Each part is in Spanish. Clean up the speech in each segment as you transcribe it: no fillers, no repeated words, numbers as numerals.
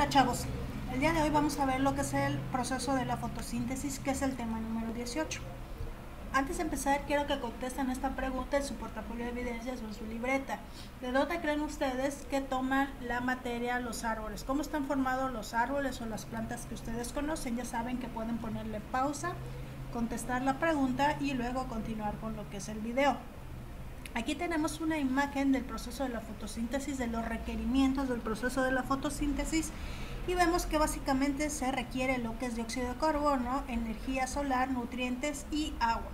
Hola chavos, el día de hoy vamos a ver lo que es el proceso de la fotosíntesis, que es el tema número 18. Antes de empezar, quiero que contesten esta pregunta en su portafolio de evidencias o en su libreta. ¿De dónde creen ustedes que toman la materia los árboles? ¿Cómo están formados los árboles o las plantas que ustedes conocen? Ya saben que pueden ponerle pausa, contestar la pregunta y luego continuar con lo que es el video. Aquí tenemos una imagen del proceso de la fotosíntesis, de los requerimientos del proceso de la fotosíntesis, y vemos que básicamente se requiere lo que es dióxido de carbono, energía solar, nutrientes y agua.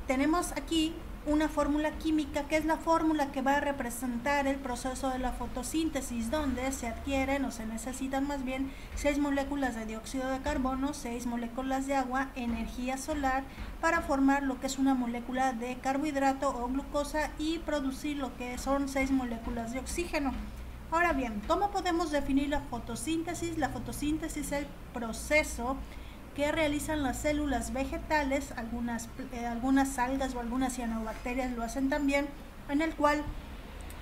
Tenemos aquí una fórmula química que es la fórmula que va a representar el proceso de la fotosíntesis, donde se adquieren o se necesitan más bien 6 moléculas de dióxido de carbono, 6 moléculas de agua, energía solar para formar lo que es una molécula de carbohidrato o glucosa y producir lo que son 6 moléculas de oxígeno. Ahora bien, ¿cómo podemos definir la fotosíntesis? La fotosíntesis es el proceso que realizan las células vegetales, algunas algas o algunas cianobacterias lo hacen también, en el cual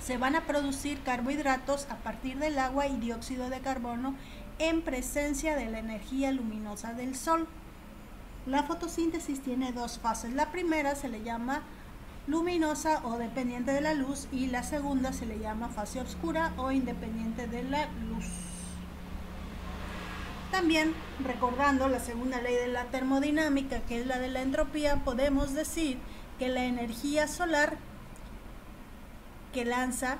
se van a producir carbohidratos a partir del agua y dióxido de carbono en presencia de la energía luminosa del sol. La fotosíntesis tiene dos fases. La primera se le llama luminosa o dependiente de la luz, y la segunda se le llama fase oscura o independiente de la luz. También, recordando la segunda ley de la termodinámica, que es la de la entropía, podemos decir que la energía solar que lanza,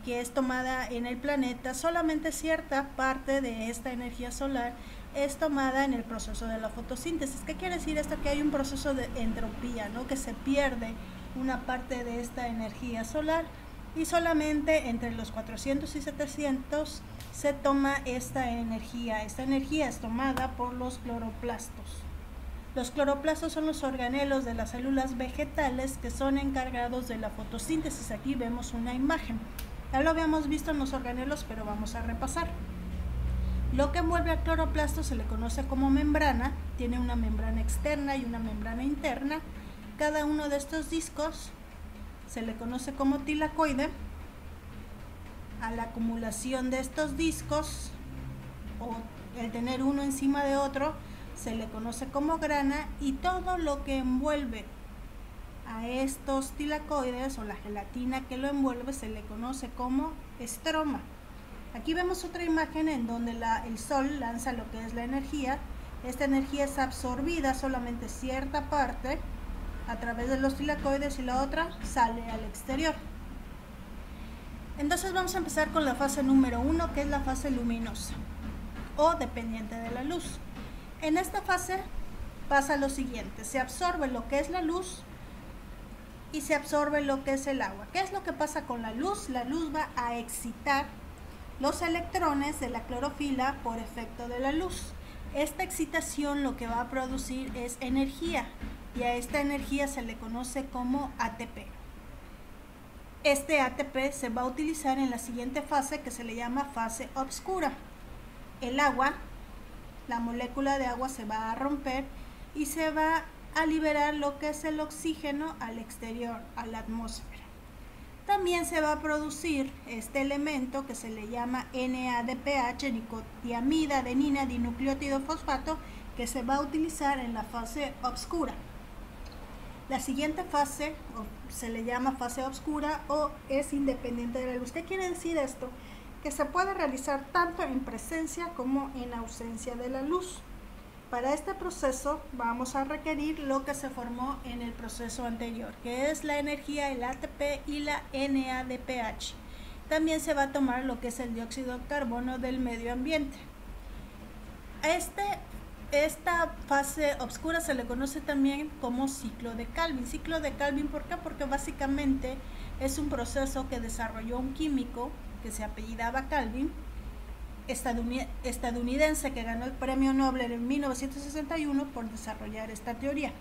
que es tomada en el planeta, solamente cierta parte de esta energía solar es tomada en el proceso de la fotosíntesis. ¿Qué quiere decir esto? Que hay un proceso de entropía, ¿no? Que se pierde una parte de esta energía solar, y solamente entre los 400 y 700 se toma esta energía. Esta energía es tomada por los cloroplastos. Los cloroplastos son los organelos de las células vegetales que son encargados de la fotosíntesis. Aquí vemos una imagen. Ya lo habíamos visto en los organelos, pero vamos a repasar. Lo que envuelve al cloroplasto se le conoce como membrana. Tiene una membrana externa y una membrana interna. Cada uno de estos discos se le conoce como tilacoide. A la acumulación de estos discos, o el tener uno encima de otro, se le conoce como grana, y todo lo que envuelve a estos tilacoides o la gelatina que lo envuelve se le conoce como estroma. Aquí vemos otra imagen en donde el sol lanza lo que es la energía. Esta energía es absorbida solamente cierta parte a través de los tilacoides y la otra sale al exterior. Entonces vamos a empezar con la fase número 1, que es la fase luminosa o dependiente de la luz. En esta fase pasa lo siguiente: se absorbe lo que es la luz y se absorbe lo que es el agua. ¿Qué es lo que pasa con la luz? La luz va a excitar los electrones de la clorofila por efecto de la luz. Esta excitación lo que va a producir es energía, y a esta energía se le conoce como ATP. Este ATP se va a utilizar en la siguiente fase, que se le llama fase oscura. El agua, la molécula de agua se va a romper y se va a liberar lo que es el oxígeno al exterior, a la atmósfera. También se va a producir este elemento que se le llama NADPH, nicotiamida, adenina, dinucleótido fosfato, que se va a utilizar en la fase oscura. La siguiente fase se le llama fase oscura o es independiente de la luz. ¿Qué quiere decir esto? Que se puede realizar tanto en presencia como en ausencia de la luz. Para este proceso vamos a requerir lo que se formó en el proceso anterior, que es la energía, el ATP y la NADPH. También se va a tomar lo que es el dióxido de carbono del medio ambiente. Esta fase oscura se le conoce también como ciclo de Calvin. Ciclo de Calvin, ¿por qué? Porque básicamente es un proceso que desarrolló un químico que se apellidaba Calvin, estadounidense, que ganó el premio Nobel en 1961 por desarrollar esta teoría.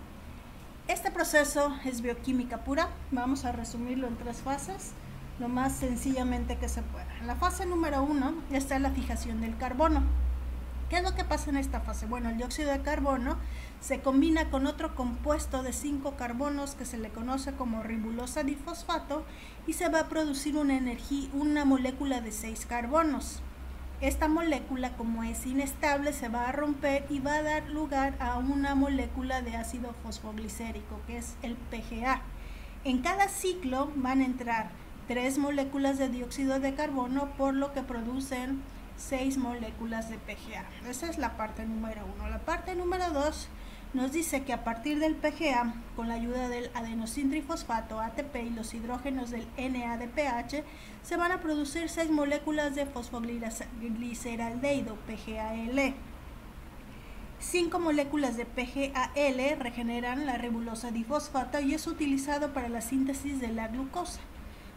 Este proceso es bioquímica pura. Vamos a resumirlo en 3 fases, lo más sencillamente que se pueda. En la fase número 1 está la fijación del carbono. ¿Qué es lo que pasa en esta fase? Bueno, el dióxido de carbono se combina con otro compuesto de 5 carbonos que se le conoce como ribulosa difosfato, y se va a producir una molécula de 6 carbonos. Esta molécula, como es inestable, se va a romper y va a dar lugar a una molécula de ácido fosfoglicérico, que es el PGA. En cada ciclo van a entrar 3 moléculas de dióxido de carbono, por lo que producen 6 moléculas de PGA. Esa es la parte número 1. La parte número 2 nos dice que a partir del PGA, con la ayuda del adenosintrifosfato, ATP, y los hidrógenos del NADPH, se van a producir 6 moléculas de fosfogliceraldehído, PGAL. 5 moléculas de PGAL regeneran la ribosa difosfato y es utilizado para la síntesis de la glucosa.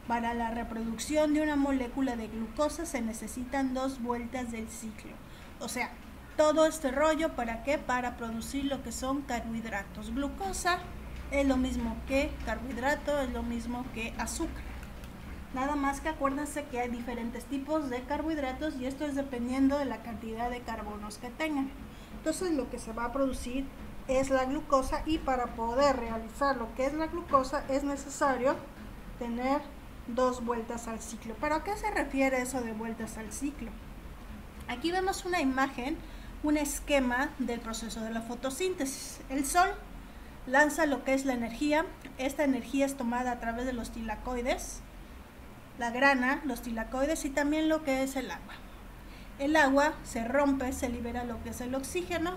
Para la reproducción de una molécula de glucosa se necesitan 2 vueltas del ciclo. O sea, todo este rollo, ¿para qué? Para producir lo que son carbohidratos. Glucosa es lo mismo que carbohidrato, es lo mismo que azúcar. Nada más que acuérdense que hay diferentes tipos de carbohidratos y esto es dependiendo de la cantidad de carbonos que tengan. Entonces lo que se va a producir es la glucosa, y para poder realizar lo que es la glucosa es necesario tener 2 vueltas al ciclo. ¿Pero a qué se refiere eso de vueltas al ciclo? Aquí vemos una imagen, un esquema del proceso de la fotosíntesis. El sol lanza lo que es la energía. Esta energía es tomada a través de los tilacoides, la grana, los tilacoides, y también lo que es el agua. El agua se rompe, se libera lo que es el oxígeno,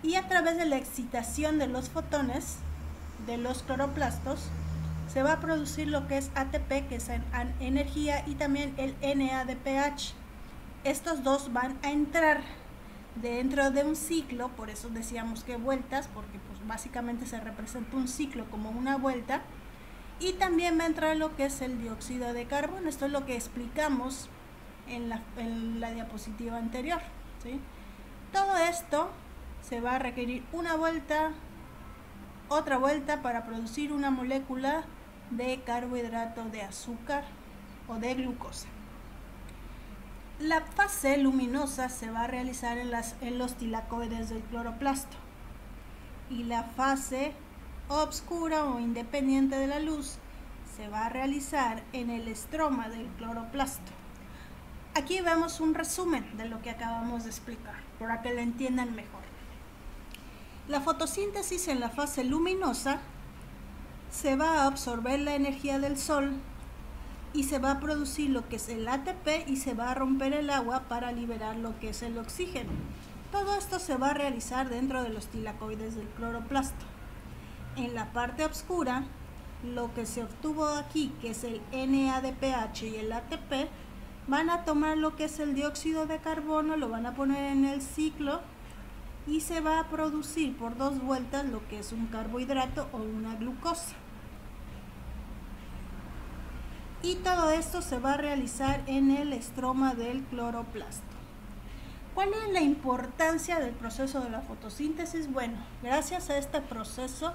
y a través de la excitación de los fotones de los cloroplastos se va a producir lo que es ATP, que es energía, y también el NADPH. Estos dos van a entrar dentro de un ciclo, por eso decíamos que vueltas, porque pues básicamente se representa un ciclo como una vuelta, y también va a entrar lo que es el dióxido de carbono. Esto es lo que explicamos en la diapositiva anterior, ¿sí? Todo esto se va a requerir una vuelta, otra vuelta, para producir una molécula de carbohidrato de azúcar o de glucosa. La fase luminosa se va a realizar en los tilacoides del cloroplasto, y la fase obscura o independiente de la luz se va a realizar en el estroma del cloroplasto. Aquí vemos un resumen de lo que acabamos de explicar, para que lo entiendan mejor. La fotosíntesis en la fase luminosa se va a absorber la energía del sol y se va a producir lo que es el ATP, y se va a romper el agua para liberar lo que es el oxígeno. Todo esto se va a realizar dentro de los tilacoides del cloroplasto. En la parte oscura, lo que se obtuvo aquí, que es el NADPH y el ATP, van a tomar lo que es el dióxido de carbono, lo van a poner en el ciclo, y se va a producir por 2 vueltas lo que es un carbohidrato o una glucosa. Y todo esto se va a realizar en el estroma del cloroplasto. ¿Cuál es la importancia del proceso de la fotosíntesis? Bueno, gracias a este proceso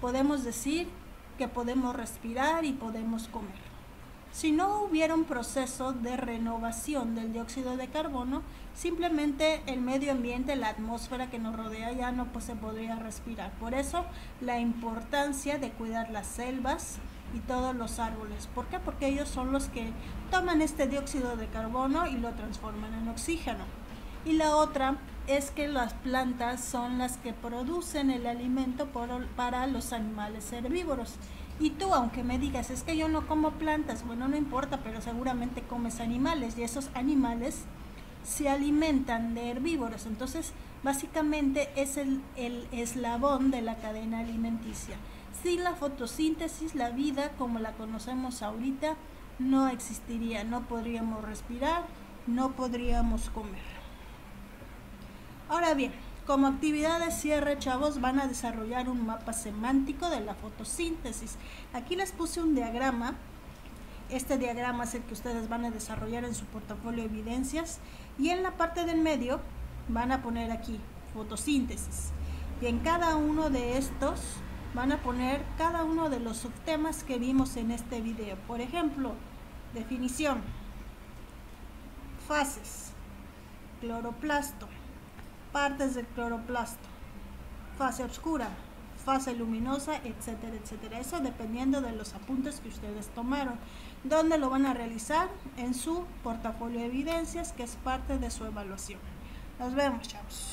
podemos decir que podemos respirar y podemos comer. Si no hubiera un proceso de renovación del dióxido de carbono, simplemente el medio ambiente, la atmósfera que nos rodea, ya no se podría respirar. Por eso la importancia de cuidar las selvas y todos los árboles. ¿Por qué? Porque ellos son los que toman este dióxido de carbono y lo transforman en oxígeno. Y la otra es que las plantas son las que producen el alimento para los animales herbívoros. Y tú, aunque me digas, es que yo no como plantas, bueno, no importa, pero seguramente comes animales, y esos animales se alimentan de herbívoros. Entonces, básicamente es el eslabón de la cadena alimenticia. Sin la fotosíntesis, la vida como la conocemos ahorita no existiría, no podríamos respirar, no podríamos comer. Ahora bien, como actividad de cierre, chavos, van a desarrollar un mapa semántico de la fotosíntesis. Aquí les puse un diagrama. Este diagrama es el que ustedes van a desarrollar en su portafolio de evidencias. Y en la parte del medio van a poner aquí fotosíntesis. Y en cada uno de estos van a poner cada uno de los subtemas que vimos en este video. Por ejemplo, definición, fases, cloroplasto, partes del cloroplasto, fase oscura, fase luminosa, etcétera, etcétera. Eso dependiendo de los apuntes que ustedes tomaron. ¿Dónde lo van a realizar? En su portafolio de evidencias, que es parte de su evaluación. Nos vemos, chavos.